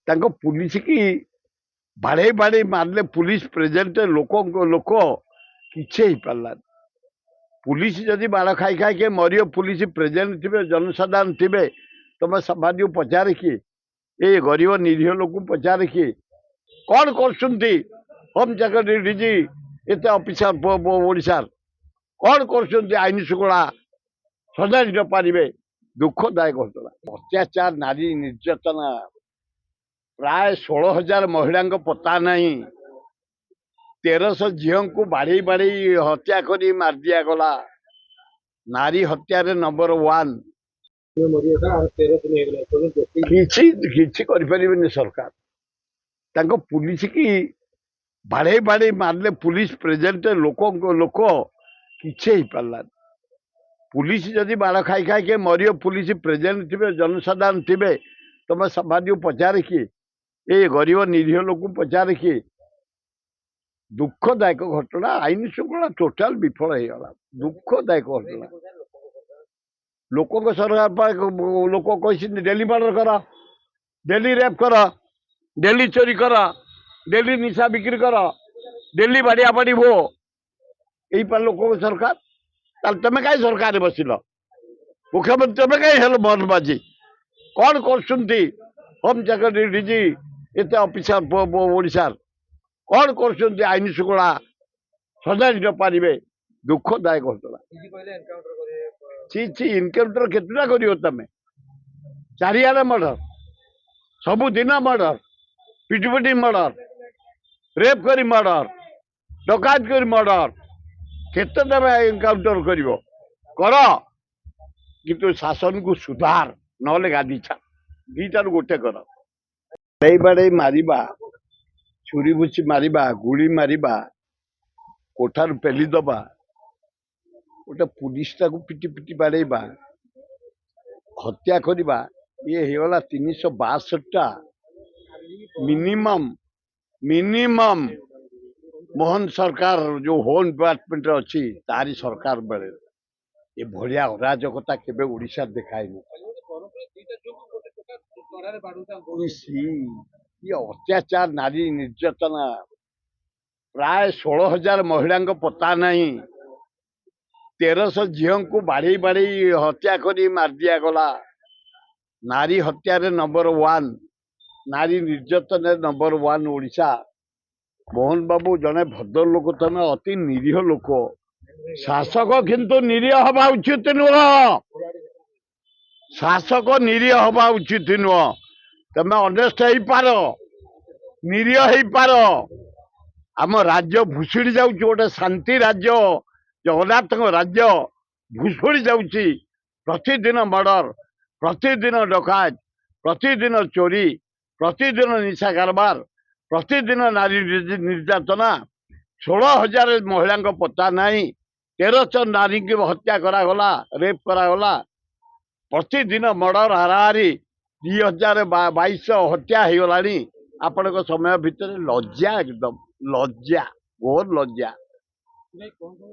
ତାଙ୍କ ପୁଲିସ କି ବାଡ଼େଇ ବାଡ଼େଇ ମାରିଲେ ପୁଲିସ ପ୍ରେଜେଣ୍ଟ ଲୋକ କିଛି ହେଇପାରିଲାନି। पुलिस जदि बाड़ खाई खाई के मरियो पुलिस प्रेजेंट थे जनसाधारण थे तुम समाज को पचार किए ये गरीब निरीह लोक पचार किए कौन कर होम सेक्रेटरी डीजी एत अफिसर ओडार कौन कर आईन श्रृंखला सजाड़ी पारे दुखदायक घटना अत्याचार नारी निर्यातना प्राय 16,000 महिला पता नहीं 1300 झील को बाड़े बाड़े हत्या कर मार दिया गला नारी हत्यार नंबर 1 किसी सरकार तांको पुलिस की बाड़े बाड़े मारले पुलिस प्रेजेंट लोक किसी ହେଇପାରିଲାନି। पुलिस जदि बाड़ खाई खाई के मरियो पुलिस प्रेजेंट थे जनसाधारण थे तुम समाज को पचार किए ये गरीब निरीह लोक पचार किए दुखदायक घटना आईन श्रृंखला टोटाल विफल होगा दुखदायक घटना लोक सरकार लोक कही डेली मर्डर कर डेली रेप कर डेली चोरी कर डेली निशा बिक्री कर डेली बाड़िया बाड़ी हो यही पर लोक सरकार तुम कहीं सरकार बसिल मुख्यमंत्री तुम कहीं हेल मोहन बाजी कौन कर होम सेक्रेटरी डीजी एत अफिसर ओडार कौन कर आईन श्रृंखला सजाड़ी पारे दुखदायक घटना ची इनकाउंटर केतटा कर तुम चारियाडे मर्डर सबुदिन मर्डर पिटिपिटी मर्डर रेप कर मर्डर डकायत कर मर्डर केते तुम इनकाउंटर कर किंतु शासन को सुधार नले गादी छा दीटार गोटे कर बाड़े बाड़े मारिबा छुरी भुसी मारिबा गुड़ी मारिबा कोठार पेली दबा गोटे पुलिस टाक पिटी पिटी बाड़ेबा हत्या करवा ये होगा 362टा मिनिमम मिनिमम मोहन सरकार जो होम डिपार्टमेंट अच्छी तारी सरकार बेले ये भलिया अराजकता केबे ओडिशा देखाई ये अत्याचार नारी निर्यातना प्राय 16,000 महिला पता नहीं 1300 झील को बाड़े बाड़े हत्या कर मार दिया गला नारी हत्यार नंबर 1 नारी निर्यातन नंबर 1 ओडिशा मोहन बाबू जने भद्र लोक तुम अति निरीह लोक शासक किंतु निरीह हवा उचित नुह शासक निरीह हवा उचित नुह तुम अनेस्ट हो पार निरीह हो पार आम राज्य भूषुड़ी जाऊँ गोटे शांति राज्य जगन्नाथ राज्य भूषुड़ी जाऊँगी प्रतिदिन मर्डर प्रतिदिन डकायत प्रतिदिन चोरी प्रतिदिन निशा कारबार प्रतिदिन नारी निर्यातना 16,000 महिला पता नहीं 1300 नारी की हत्या करागला रेप करागला प्रतिदिन मर्डर हाराहारी 2022 हत्या हो गला आपण समय भितर लज्जा एकदम लज्जा घोर लज्जा।